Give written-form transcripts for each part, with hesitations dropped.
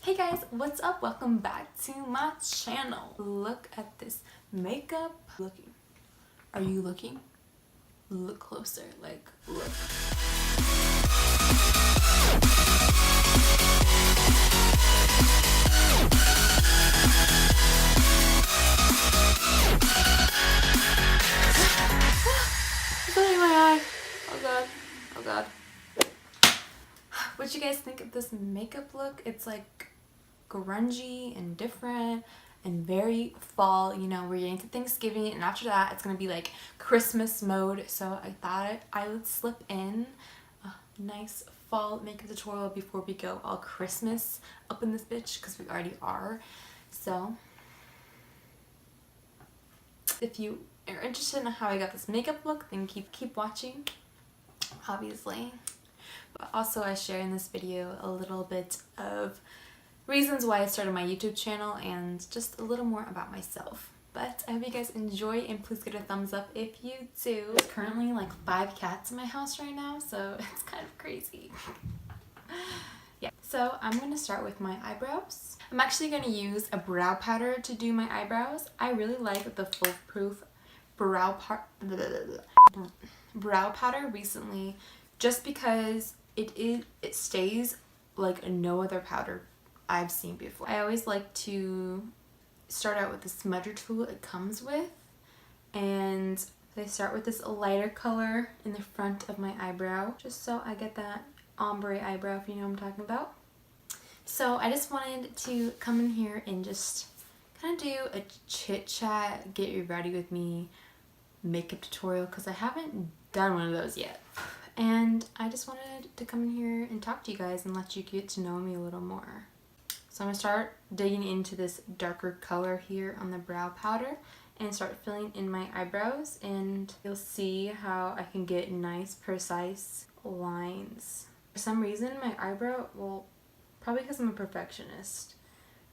Hey guys, what's up? Welcome back to my channel. Look at this makeup. Looking. Are you looking? Look closer. Like, look. It's in my eye. Oh god. Oh god. What you guys think of this makeup look? It's like grungy and different and very fall. You know, we're getting to Thanksgiving, and after that it's gonna be like Christmas mode, so I thought I would slip in a nice fall makeup tutorial before we go all Christmas up in this bitch, because we already are. So if you are interested in how I got this makeup look, then keep watching, obviously. But also I share in this video a little bit of reasons why I started my YouTube channel and just a little more about myself. But I hope you guys enjoy, and please give it a thumbs up if you do. There's currently like 5 cats in my house right now, so it's kind of crazy. Yeah, so I'm going to start with my eyebrows. I'm actually going to use a brow powder to do my eyebrows. I really like the foolproof brow powder recently, just because it stays like no other powder I've seen before. I always like to start out with the smudger tool it comes with, and I start with this lighter color in the front of my eyebrow, just so I get that ombre eyebrow, if you know what I'm talking about. So I just wanted to come in here and just kind of do a chit chat, get you ready with me makeup tutorial, because I haven't done one of those yet. And I just wanted to come in here and talk to you guys and let you get to know me a little more. So I'm going to start digging into this darker color here on the brow powder and start filling in my eyebrows, and you'll see how I can get nice, precise lines. For some reason, my eyebrow, well, probably because I'm a perfectionist,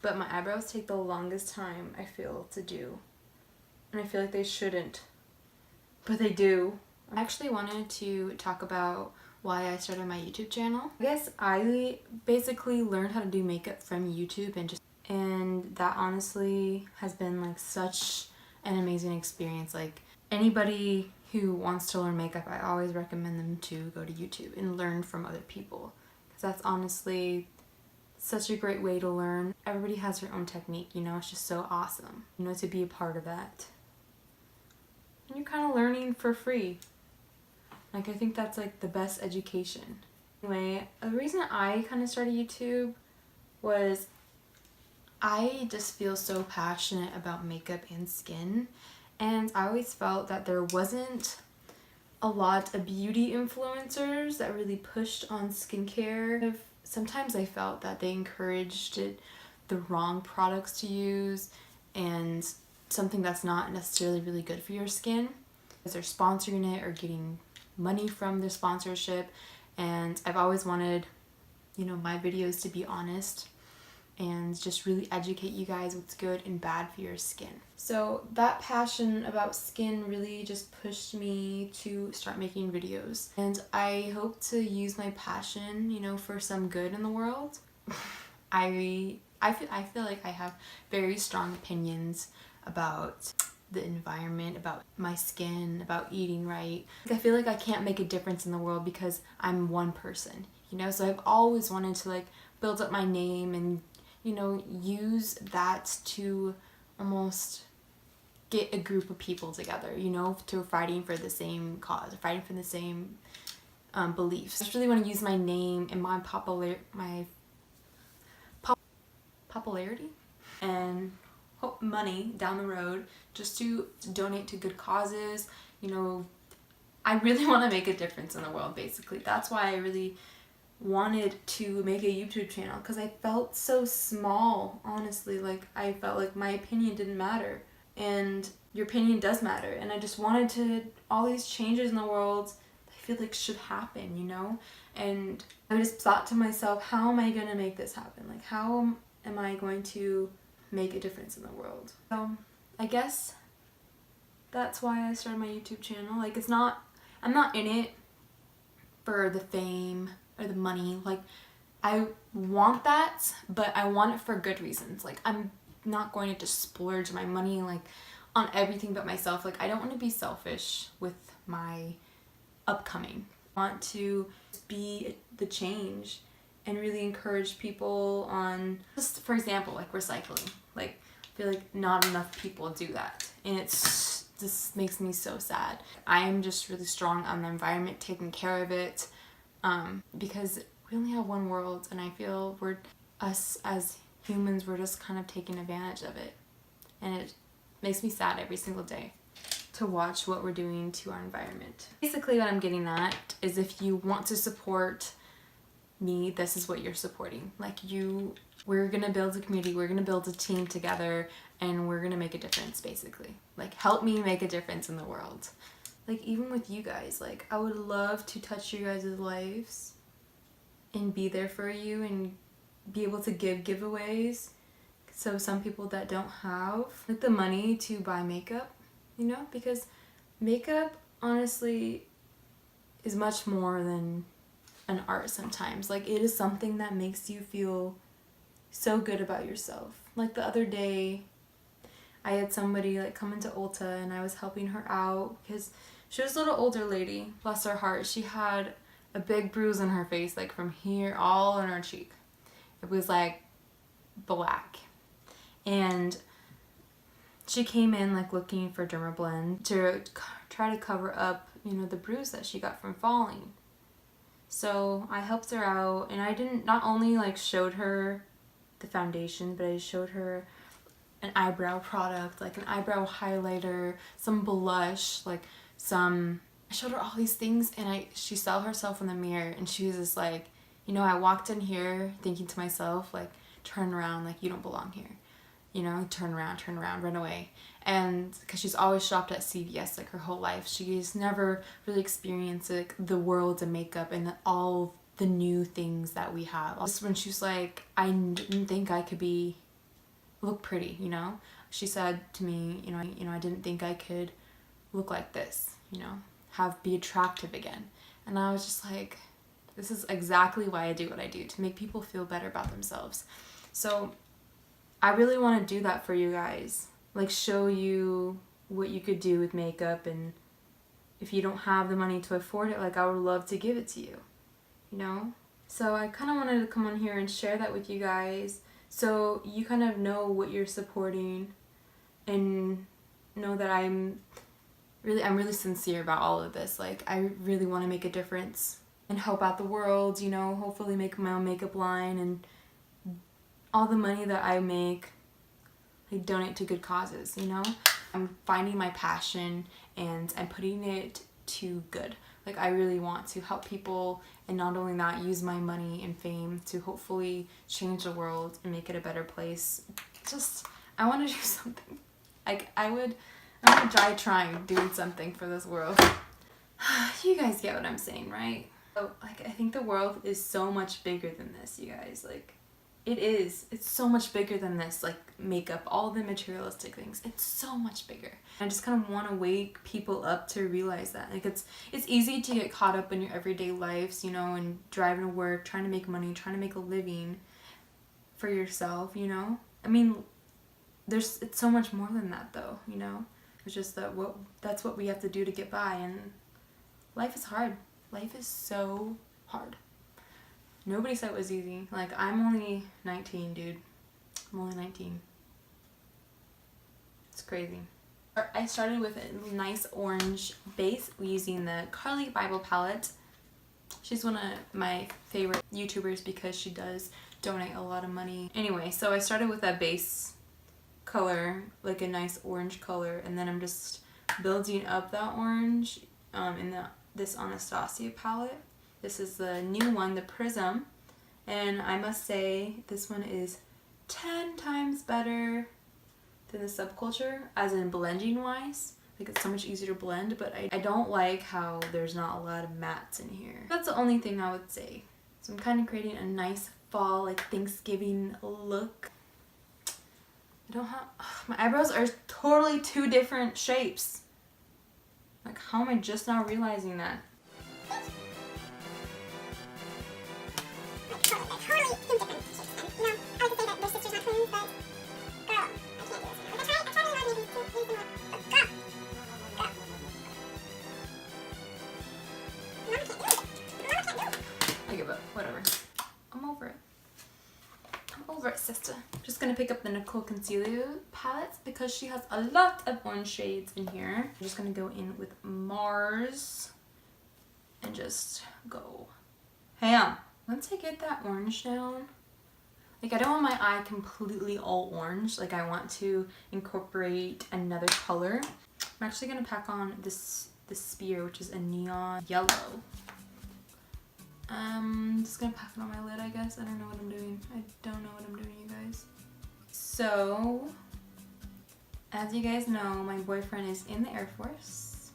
but my eyebrows take the longest time, I feel, to do. And I feel like they shouldn't, but they do. I actually wanted to talk about why I started my YouTube channel. I guess I basically learned how to do makeup from YouTube, and that honestly has been like such an amazing experience. Like, anybody who wants to learn makeup, I always recommend them to go to YouTube and learn from other people, because that's honestly such a great way to learn. Everybody has their own technique, you know. It's just so awesome, you know, to be a part of that. And you're kind of learning for free. Like, I think that's like the best education. Anyway, the reason I kind of started YouTube was I just feel so passionate about makeup and skin, and I always felt that there wasn't a lot of beauty influencers that really pushed on skincare. Sometimes I felt that they encouraged the wrong products to use and something that's not necessarily really good for your skin, because they're sponsoring it or getting money from their sponsorship. And I've always wanted, you know, my videos to be honest and just really educate you guys what's good and bad for your skin. So that passion about skin really just pushed me to start making videos, and I hope to use my passion, you know, for some good in the world. I feel like I have very strong opinions about the environment, about my skin, about eating right. I feel like I can't make a difference in the world because I'm one person, you know. So I've always wanted to like build up my name and, you know, use that to almost get a group of people together, you know, to fighting for the same cause, fighting for the same beliefs. I just really want to use my name and my popularity and money down the road just to donate to good causes. You know, I really want to make a difference in the world, basically. That's why I really wanted to make a YouTube channel, because I felt so small, honestly. Like, I felt like my opinion didn't matter, and your opinion does matter. And I just wanted to, all these changes in the world I feel like should happen, you know. And I just thought to myself, how am I gonna make this happen? Like, how am I going to make a difference in the world? So I guess that's why I started my YouTube channel. Like, I'm not in it for the fame or the money. Like, I want that, but I want it for good reasons. Like, I'm not going to just splurge my money like on everything but myself. Like, I don't want to be selfish with my upcoming. I want to be the change and really encourage people on, just for example, like recycling. Like, I feel like not enough people do that, and it's just makes me so sad. I am just really strong on the environment, taking care of it, because we only have one world, and I feel us as humans, we're just kind of taking advantage of it, and it makes me sad every single day to watch what we're doing to our environment. Basically what I'm getting at is, if you want to support me, this is what you're supporting. Like, we're gonna build a community, we're gonna build a team together, and we're gonna make a difference, basically. Like, help me make a difference in the world. Like, even with you guys, like, I would love to touch you guys' lives and be there for you and be able to give giveaways. So some people that don't have like the money to buy makeup, you know, because makeup honestly is much more than an art sometimes. Like, it is something that makes you feel so good about yourself. Like, the other day I had somebody like come into Ulta, and I was helping her out because she was a little older lady, bless her heart. She had a big bruise on her face, like from here all on her cheek. It was like black. And she came in like looking for Dermablend to try to cover up, you know, the bruise that she got from falling. So I helped her out, and I didn't not only like showed her the foundation, but I showed her an eyebrow product, like an eyebrow highlighter, some blush, like I showed her all these things, and she saw herself in the mirror, and she was just like, you know, I walked in here thinking to myself, like, turn around, like, you don't belong here. You know, turn around, run away. And because she's always shopped at CVS like her whole life, she's never really experienced like the world of makeup and all the new things that we have. Also, when she was like, I didn't think I could look pretty, you know? She said to me, you know, I didn't think I could look like this, you know, be attractive again. And I was just like, this is exactly why I do what I do, to make people feel better about themselves. So I really want to do that for you guys. Like, show you what you could do with makeup, and if you don't have the money to afford it, like, I would love to give it to you, you know? So I kind of wanted to come on here and share that with you guys, so you kind of know what you're supporting, and know that I'm really sincere about all of this. Like, I really want to make a difference and help out the world, you know, hopefully make my own makeup line, and all the money that I make, I donate to good causes, you know? I'm finding my passion, and I'm putting it to good. Like, I really want to help people, and not only that, use my money and fame to hopefully change the world and make it a better place. Just, I want to do something. Like, I'm gonna trying doing something for this world. You guys get what I'm saying, right? So, like, I think the world is so much bigger than this, you guys. Like, it's so much bigger than this, like makeup, all the materialistic things. It's so much bigger. I just kind of want to wake people up to realize that. Like, it's easy to get caught up in your everyday lives, you know, and driving to work, trying to make money, trying to make a living for yourself, you know? I mean, it's so much more than that, though, you know? It's just that's what we have to do to get by, and life is hard. Life is so hard. Nobody said it was easy. Like, I'm only 19, dude. I'm only 19. It's crazy. I started with a nice orange base using the Carly Bible palette. She's one of my favorite YouTubers because she does donate a lot of money. Anyway, so I started with a base color, like a nice orange color, and then I'm just building up that orange in this Anastasia palette. This is the new one, the Prism, and I must say this one is 10 times better than the Subculture, as in blending wise. Like, it's so much easier to blend, but I don't like how there's not a lot of mattes in here. That's the only thing I would say. So I'm kind of creating a nice fall, like Thanksgiving look. I don't have, my eyebrows are totally two different shapes. Like, how am I just now realizing that? okay, but whatever. I'm over it. I'm over it, sister. Just gonna pick up the Nicole Concealer palette because she has a lot of orange shades in here. I'm just gonna go in with Mars and just go ham. Once I get that orange down, like I don't want my eye completely all orange. Like I want to incorporate another color. I'm actually gonna pack on this spear, which is a neon yellow. I'm just gonna pack it on my lid, I guess. I don't know what I'm doing. I don't know what I'm doing, you guys. So, as you guys know, my boyfriend is in the Air Force.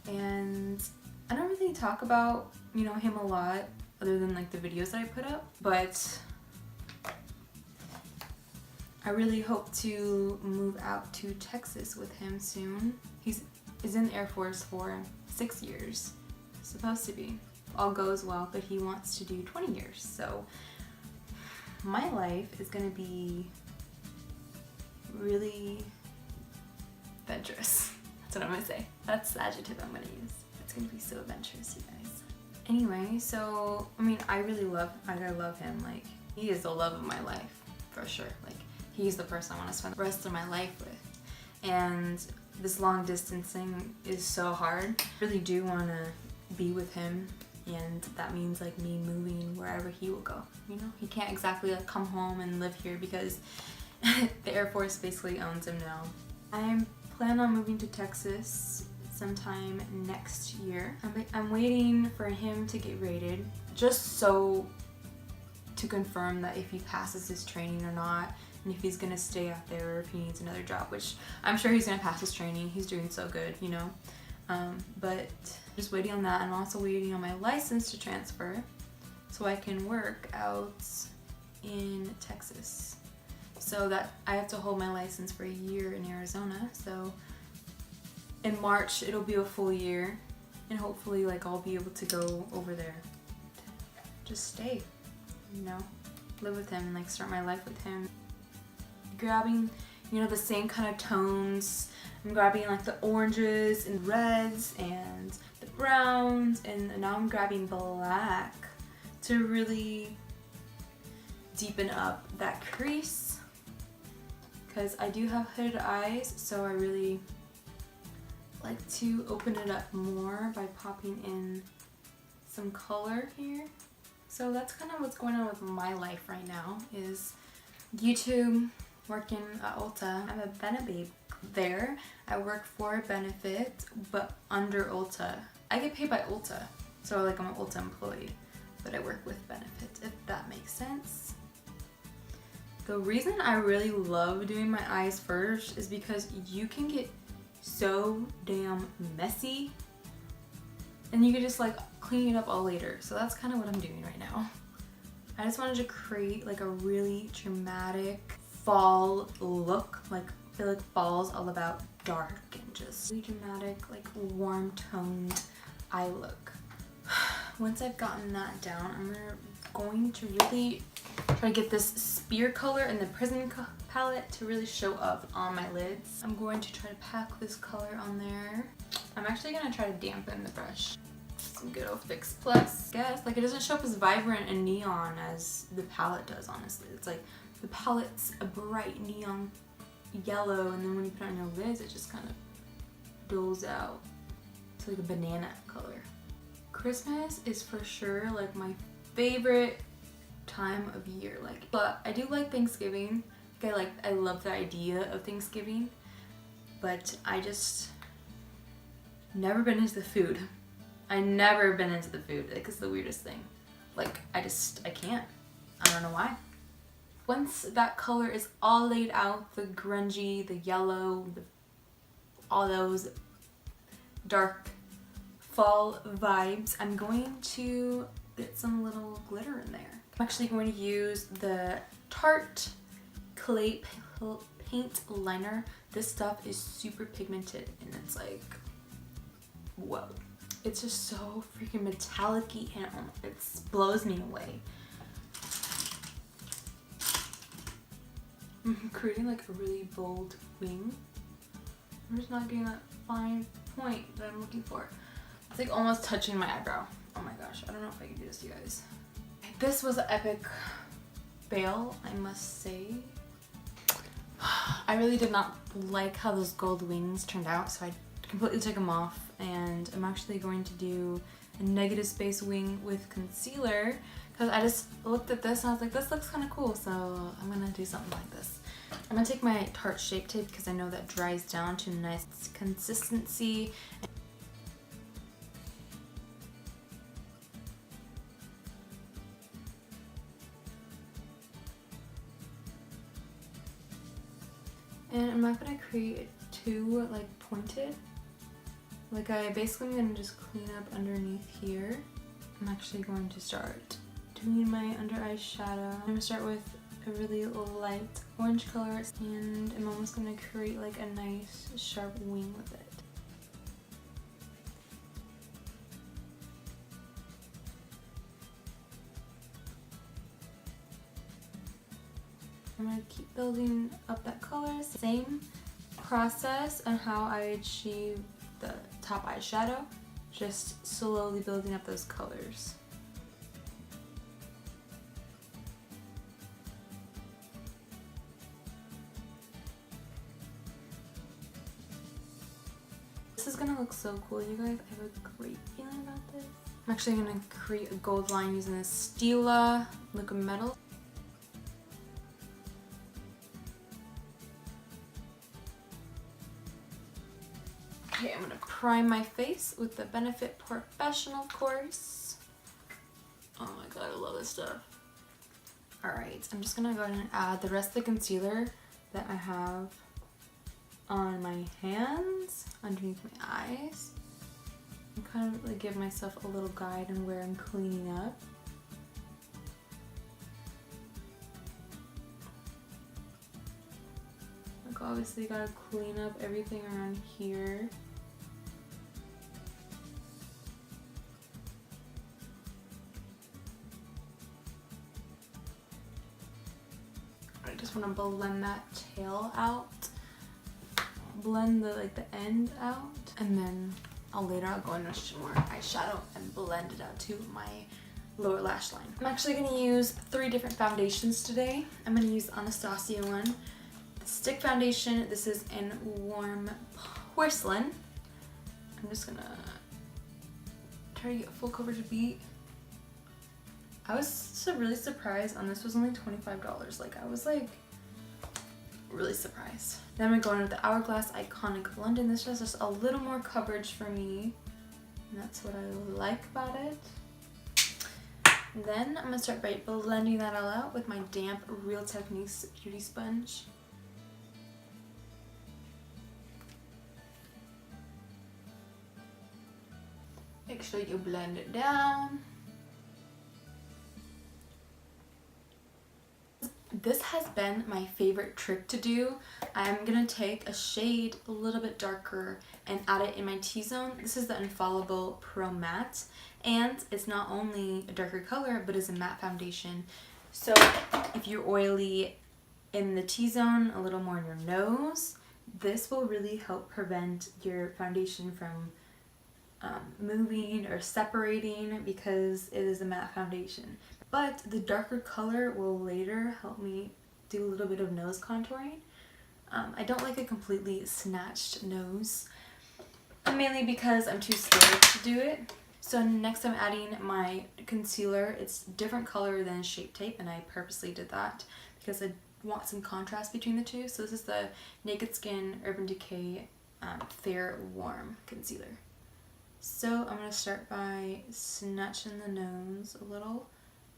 And I don't really talk about, you know, him a lot other than like the videos that I put up. But I really hope to move out to Texas with him soon. He's in the Air Force for 6 years. Supposed to be. All goes well, but he wants to do 20 years. So my life is gonna be really adventurous. That's what I'm gonna say. That's the adjective I'm gonna use. It's gonna be so adventurous, you guys. Anyway, so I mean, I love him. Like, he is the love of my life for sure. Like, he's the person I want to spend the rest of my life with. And this long distancing is so hard. I really do want to be with him, and that means like me moving wherever he will go. You know, he can't exactly like come home and live here because the Air Force basically owns him now. I plan on moving to Texas sometime next year. I'm waiting for him to get rated just so to confirm that if he passes his training or not, and if he's gonna stay out there or if he needs another job, which I'm sure he's gonna pass his training. He's doing so good, you know. But just waiting on that. I'm also waiting on my license to transfer so I can work out in Texas. So that I have to hold my license for a year in Arizona. So in March it'll be a full year, and hopefully like I'll be able to go over there, just stay, you know, live with him and like start my life with him. Grabbing, you know, the same kind of tones. I'm grabbing like the oranges and reds and the browns, and now I'm grabbing black to really deepen up that crease, because I do have hooded eyes, so I really like to open it up more by popping in some color here. So that's kind of what's going on with my life right now, is YouTube, working at Ulta. I'm a Benebabe there. I work for Benefit, but under Ulta. I get paid by Ulta, so like I'm an Ulta employee, but I work with Benefit, if that makes sense. The reason I really love doing my eyes first is because you can get so damn messy and you can just like clean it up all later. So that's kind of what I'm doing right now. I just wanted to create like a really dramatic fall look. Like, I feel like fall's all about dark and just really dramatic, like warm toned eye look. Once I've gotten that down, I'm going to really try to get this spear color in the Prism palette to really show up on my lids. I'm going to try to pack this color on there. I'm actually going to try to dampen the brush. Some good old Fix Plus. I guess, like, it doesn't show up as vibrant and neon as the palette does, honestly. It's like the palette's a bright neon yellow, and then when you put it on your lids, it just kind of dulls out to like a banana color. Christmas is for sure like my favorite time of year. Like, but I do like Thanksgiving. Like, I love the idea of Thanksgiving, but I just never been into the food. I never been into the food. Like, it's the weirdest thing. Like, I can't. I don't know why. Once that color is all laid out, the grungy, the yellow, all those dark fall vibes, I'm going to get some little glitter in there. I'm actually going to use the Tarte Clay Paint Liner. This stuff is super pigmented and it's like, whoa. It's just so freaking metallic-y and it blows me away. I'm creating like a really bold wing. I'm just not getting that fine point that I'm looking for. It's like almost touching my eyebrow. Oh my gosh, I don't know if I can do this, you guys. This was an epic fail, I must say. I really did not like how those gold wings turned out, so I completely took them off, and I'm actually going to do a negative space wing with concealer because I just looked at this and I was like, this looks kind of cool, so I'm gonna do something like this. I'm gonna take my Tarte Shape Tape because I know that dries down to a nice consistency. And I'm not gonna create too like pointed. Like I basically am gonna just clean up underneath here. I'm actually going to start doing my under eye shadow. I'm gonna start with a really light orange color, and I'm almost gonna create like a nice sharp wing with it. I'm gonna keep building up that color. Same process on how I achieve the top eyeshadow, just slowly building up those colors. This is gonna look so cool, you guys. I have a great feeling about this. I'm actually gonna create a gold line using this Stila liquid metal. Okay, I'm gonna prime my face with the Benefit Professional course. Oh my god, I love this stuff. Alright, I'm just gonna go ahead and add the rest of the concealer that I have on my hands, underneath my eyes. And kind of like give myself a little guide on where I'm cleaning up. Like obviously you gotta clean up everything around here. I just want to blend that tail out, blend the end out, and then I'll go in with some more eyeshadow and blend it out to my lower lash line. I'm actually going to use 3 different foundations today. I'm going to use Anastasia one, the stick foundation. This is in Warm Porcelain. I'm just going to try to get full coverage beat. I was really surprised on this was only $25. Like I was like really surprised. Then I'm going with the Hourglass Iconic London. This has just a little more coverage for me, and that's what I like about it. And then I'm gonna start by blending that all out with my damp Real Techniques beauty sponge. Make sure you blend it down. This has been my favorite trick to do. I'm gonna take a shade a little bit darker and add it in my T-zone. This is the Infallible Pro Matte, and it's not only a darker color, but it's a matte foundation. So if you're oily in the T-zone, a little more in your nose, this will really help prevent your foundation from moving or separating because it is a matte foundation. But the darker color will later help me do a little bit of nose contouring. I don't like a completely snatched nose, mainly because I'm too scared to do it. So next I'm adding my concealer. It's different color than Shape Tape, and I purposely did that because I want some contrast between the two. So this is the Naked Skin Urban Decay Fair Warm Concealer. So I'm going to start by snatching the nose a little.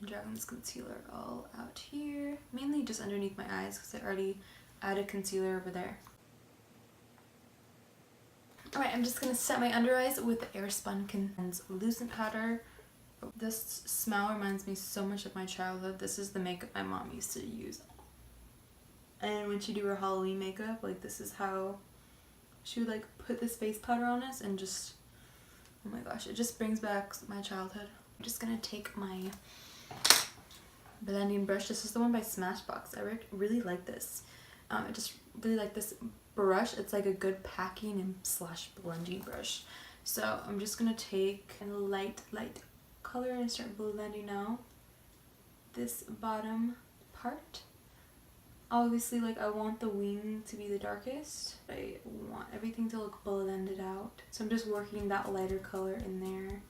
Dragging this concealer all out here, mainly just underneath my eyes because I already added concealer over there. Alright, I'm just going to set my under eyes with the Airspun Translucent Powder. This smell reminds me so much of my childhood. This is the makeup my mom used to use. And when she do her Halloween makeup, like this is how she would like put this face powder on us, and just, oh my gosh, it just brings back my childhood. I'm just going to take my blending brush. This is the one by Smashbox. I really like this. I just really like this brush. It's like a good packing and slash blending brush. So I'm just gonna take a light color and start blending out this bottom part. Obviously, like, I want the wing to be the darkest. I want everything to look blended out. So I'm just working that lighter color in there.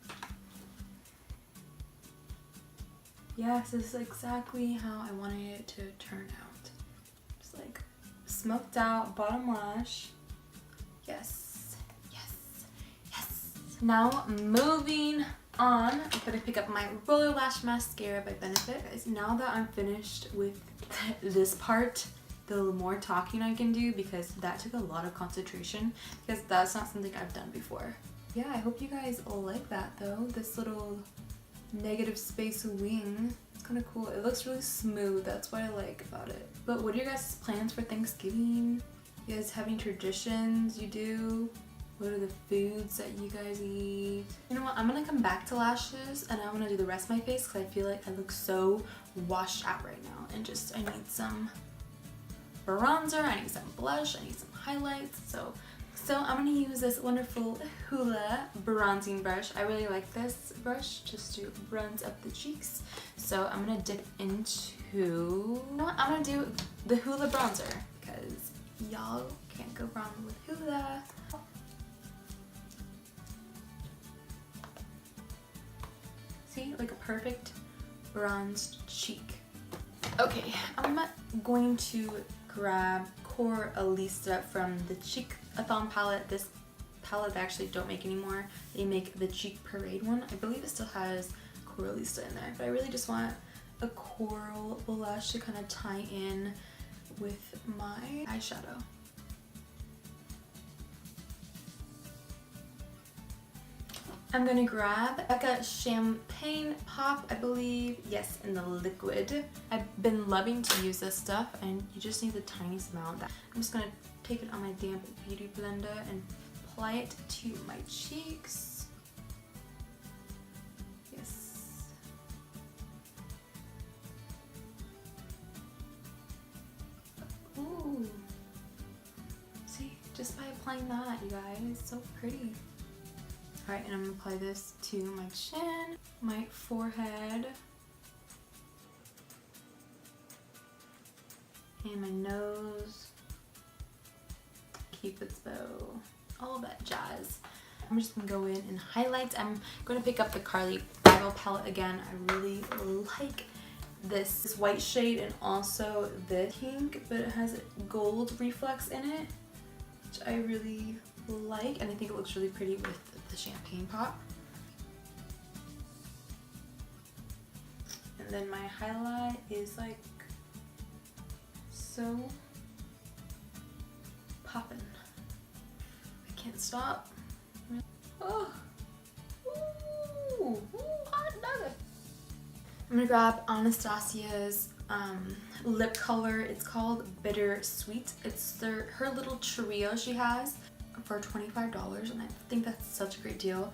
Yes, this is exactly how I wanted it to turn out. Just like smoked out bottom lash. Yes, yes, yes. Now moving on, I'm gonna pick up my Roller Lash Mascara by Benefit. Guys, now that I'm finished with this part, the more talking I can do, because that took a lot of concentration, because that's not something I've done before. Yeah, I hope you guys all like that though, this little negative space wing. It's kind of cool. It looks really smooth. That's what I like about it. But what are your guys' plans for Thanksgiving? You guys have any traditions you do? What are the foods that you guys eat? You know what? I'm gonna come back to lashes and I'm gonna do the rest of my face because I feel like I look so washed out right now. And just, I need some bronzer, I need some blush, I need some highlights. So I'm gonna use this wonderful Hoola bronzing brush. I really like this brush just to bronze up the cheeks. So I'm gonna dip into, you know what? I'm gonna do the Hoola bronzer because y'all can't go wrong with Hoola. See, like a perfect bronzed cheek. Okay, I'm going to grab Coralista from the Cheek-a-thon palette. This palette they actually don't make anymore. They make the Cheek Parade one. I believe it still has Coralista in there, but I really just want a coral blush to kind of tie in with my eyeshadow. I'm gonna grab Becca Champagne Pop, I believe, yes, in the liquid. I've been loving to use this stuff and you just need the tiniest amount. I'm just gonna take it on my damp beauty blender and apply it to my cheeks. Yes. Ooh. See, just by applying that, you guys, it's so pretty. Alright, and I'm going to apply this to my chin, my forehead, and my nose, Cupid's bow, all of that jazz. I'm just going to go in and highlight. I'm going to pick up the Carly Bridal palette again. I really like this white shade and also the pink, but it has gold reflex in it, which I really like, and I think it looks really pretty with the champagne pop. And then my highlight is like so poppin'. I can't stop. Oh, ooh, hot nugget. I'm gonna grab Anastasia's lip color. It's called Bittersweet. It's her little trio she has for $25, and I think that's such a great deal.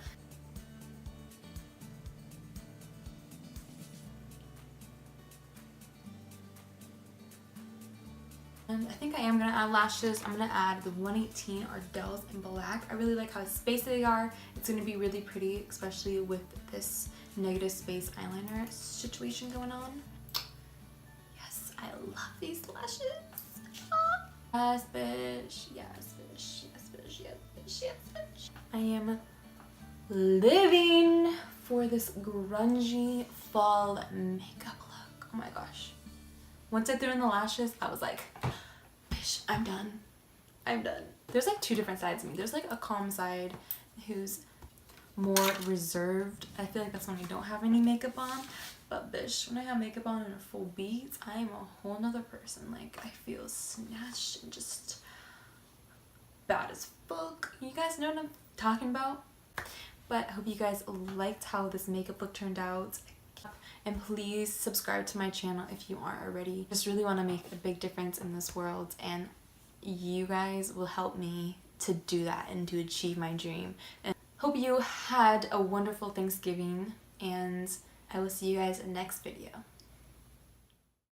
And I think I am gonna add lashes. I'm gonna add the 118 Ardell's in black. I really like how spacey they are. It's gonna be really pretty, especially with this negative space eyeliner situation going on. Yes, I love these lashes. Oh. Yes, bitch. Yes, bitch. Yes, bitch. Yes, bitch. Yes, bitch. I am living for this grungy fall makeup look. Oh my gosh. Once I threw in the lashes, I was like, bitch, I'm done. I'm done. There's like two different sides of me. There's like a calm side who's more reserved. I feel like that's when I don't have any makeup on. But bitch, when I have makeup on and a full beat, I am a whole nother person. Like, I feel snatched and just bad as fuck. You guys know what I'm talking about? But I hope you guys liked how this makeup look turned out. And please subscribe to my channel if you aren't already. Just really want to make a big difference in this world, and you guys will help me to do that and to achieve my dream. And hope you had a wonderful Thanksgiving, and I will see you guys in the next video.